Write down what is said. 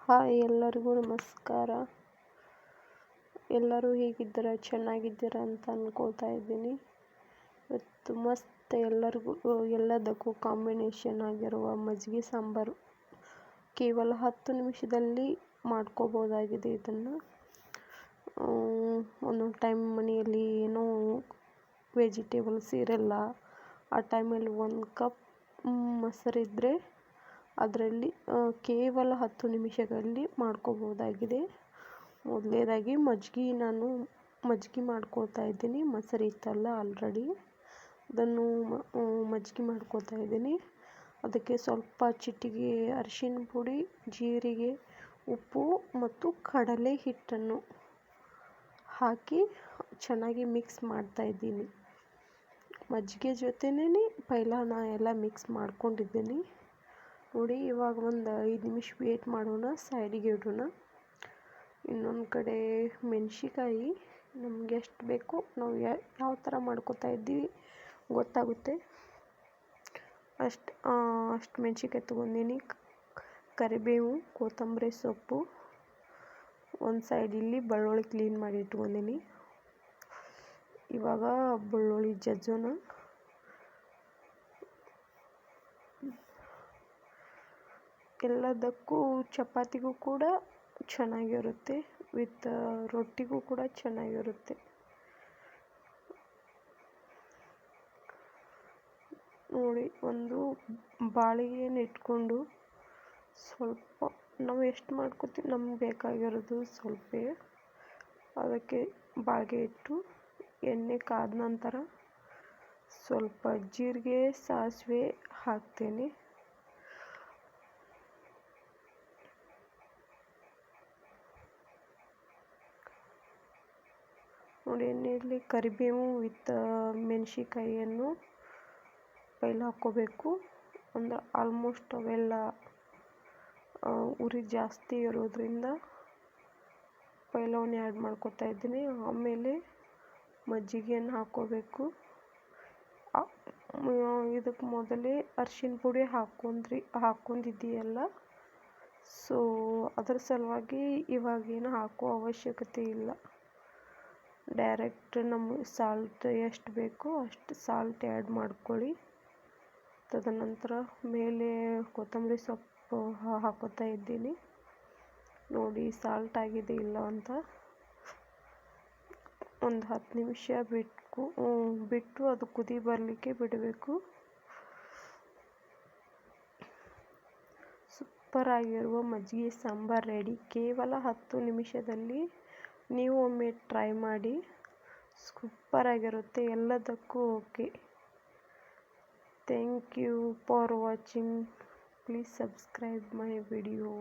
Hi, ಎಲ್ಲರಿಗೂ ನಮಸ್ಕಾರ. ಎಲ್ಲರೂ ಹೇಗಿದ್ದೀರಾ? ಚೆನ್ನಾಗಿದ್ದೀರಾ ಅಂತ ಅಂದ್ಕೊಳ್ತಾ ಇದ್ದೀನಿ. ಇವತ್ತು ಮಸ್ತ್ ಎಲ್ಲದಕ್ಕೂ ಕಾಂಬಿನೇಷನ್ ಆಗಿರುವ ಮಜ್ಜಿಗೆ ಸಾಂಬಾರು ಕೇವಲ 10 ನಿಮಿಷದಲ್ಲಿ ಮಾಡ್ಕೋಬೋದಾಗಿದೆ. ಇದನ್ನು ಒಂದೊಂದು ಟೈಮ್ ಮನೆಯಲ್ಲಿ ಏನೋ ವೆಜಿಟೇಬಲ್ಸ್ ಇರಲ್ಲ. ಆ ಟೈಮಲ್ಲಿ 1 ಕಪ್ ಮೊಸರಿದ್ದರೆ ಅದರಲ್ಲಿ ಕೇವಲ 10 ನಿಮಿಷಗಳಲ್ಲಿ ಮಾಡ್ಕೋಬೋದಾಗಿದೆ. ಮೊದಲನೇದಾಗಿ ನಾನು ಮಜ್ಜಿಗೆ ಮಾಡ್ಕೊಳ್ತಾ ಇದ್ದೀನಿ. ಮೊಸರು ಇತ್ತಲ್ಲ ಆಲ್ರೆಡಿ, ಅದನ್ನು ಮಜ್ಜಿಗೆ ಮಾಡ್ಕೊಳ್ತಾ ಇದ್ದೀನಿ. ಅದಕ್ಕೆ ಸ್ವಲ್ಪ ಚಿಟಿಕೆ ಅರಿಶಿನ ಪುಡಿ, ಜೀರಿಗೆ, ಉಪ್ಪು ಮತ್ತು ಕಡಲೆ ಹಿಟ್ಟನ್ನು ಹಾಕಿ ಚೆನ್ನಾಗಿ ಮಿಕ್ಸ್ ಮಾಡ್ತಾ ಇದ್ದೀನಿ. ಮಜ್ಜಿಗೆ ಜೊತೆನೇ ಪೈಲ ಎಲ್ಲ ಮಿಕ್ಸ್ ಮಾಡ್ಕೊಂಡಿದ್ದೀನಿ. ನೋಡಿ, ಇವಾಗ ಒಂದು 5 ನಿಮಿಷ ವೇಟ್ ಮಾಡೋಣ, ಸೈಡಿಗೆ ಇಡೋಣ. ಇನ್ನೊಂದು ಕಡೆ ಮೆಣಸಿಕಾಯಿ ನಮಗೆ ಎಷ್ಟು ಬೇಕು, ನಾವು ಯಾವ ಥರ ಮಾಡ್ಕೋತಾ ಇದ್ದೀವಿ ಗೊತ್ತಾಗುತ್ತೆ. ಅಷ್ಟು ಮೆಣಸಿಕಾಯಿ ತೊಗೊಂಡಿನಿ. ಕರಿಬೇವು, ಕೊತ್ತಂಬರಿ ಸೊಪ್ಪು, ಒಂದು ಸೈಡ್ ಇಲ್ಲಿ ಬೆಳ್ಳುಳ್ಳಿ ಕ್ಲೀನ್ ಮಾಡಿ ಇಟ್ಕೊಂಡಿನಿ. ಇವಾಗ ಬೆಳ್ಳುಳ್ಳಿ ಜಜ್ಜೋಣ. ಎಲ್ಲದಕ್ಕೂ ಚಪಾತಿಗೂ ಕೂಡ ಚೆನ್ನಾಗಿರುತ್ತೆ, ವಿತ್ ರೊಟ್ಟಿಗೂ ಕೂಡ ಚೆನ್ನಾಗಿರುತ್ತೆ. ನೋಡಿ, ಒಂದು ಬಾಳಿಗೆಯನ್ನು ಇಟ್ಕೊಂಡು ಸ್ವಲ್ಪ ನಾವು ಎಷ್ಟು ಮಾಡ್ಕೋತೀವಿ ನಮ್ಗೆ ಬೇಕಾಗಿರೋದು ಸ್ವಲ್ಪ, ಅದಕ್ಕೆ ಬಾಳಿಗೆ ಇಟ್ಟು ಎಣ್ಣೆ ಕಾದ ನಂತರ ಸ್ವಲ್ಪ ಜೀರಿಗೆ, ಸಾಸಿವೆ ಹಾಕ್ತೇನೆ. ನೋಡಿ, ಎಣ್ಣೆಯಲ್ಲಿ ಕರಿಬೇವು ವಿತ್ ಮೆಣಸಿಕಾಯಿಯನ್ನು ಪೈಲ ಹಾಕ್ಕೋಬೇಕು. ಅಂದರೆ ಆಲ್ಮೋಸ್ಟ್ ಅವೆಲ್ಲ ಉರಿ ಜಾಸ್ತಿ ಇರೋದ್ರಿಂದ ಪೈಲವನ್ನ ಆ್ಯಡ್ ಮಾಡ್ಕೊತಾ ಇದ್ದೀನಿ. ಆಮೇಲೆ ಮಜ್ಜಿಗೆಯನ್ನು ಹಾಕ್ಕೋಬೇಕು. ಇದಕ್ಕೆ ಮೊದಲೇ ಅರಿಶಿನ ಪುಡಿ ಹಾಕ್ಕೊಂಡಿದ್ದೀಯಲ್ಲ, ಸೊ ಅದರ ಸಲುವಾಗಿ ಇವಾಗೇನು ಹಾಕೋ ಅವಶ್ಯಕತೆ ಇಲ್ಲ. ಡೈರೆಕ್ಟ್ ನಮಗೆ ಸಾಲ್ಟ್ ಎಷ್ಟು ಬೇಕೋ ಅಷ್ಟು ಸಾಲ್ಟ್ ಆ್ಯಡ್ ಮಾಡ್ಕೊಳ್ಳಿ. ತದನಂತರ ಮೇಲೆ ಕೊತ್ತಂಬರಿ ಸೊಪ್ಪು ಹಾಕೋತಾ ಇದ್ದೀನಿ. ನೋಡಿ, ಸಾಲ್ಟ್ ಆಗಿದೆ ಇಲ್ಲ ಅಂತ ಒಂದು 10 ನಿಮಿಷ ಬಿಟ್ಟು ಅದು ಕುದಿ ಬರಲಿಕ್ಕೆ ಬಿಡಬೇಕು. ಸೂಪರ್ ಆಗಿರುವ ಮಜ್ಜಿಗೆ ಸಾಂಬಾರು ರೆಡಿ. ಕೇವಲ 10 ನಿಮಿಷದಲ್ಲಿ ನೀವು ಒಮ್ಮೆ ಟ್ರೈ ಮಾಡಿ. ಸೂಪರ್ ಆಗಿರುತ್ತೆ, ಎಲ್ಲದಕ್ಕೂ okay. Thank you for watching. Please subscribe my video.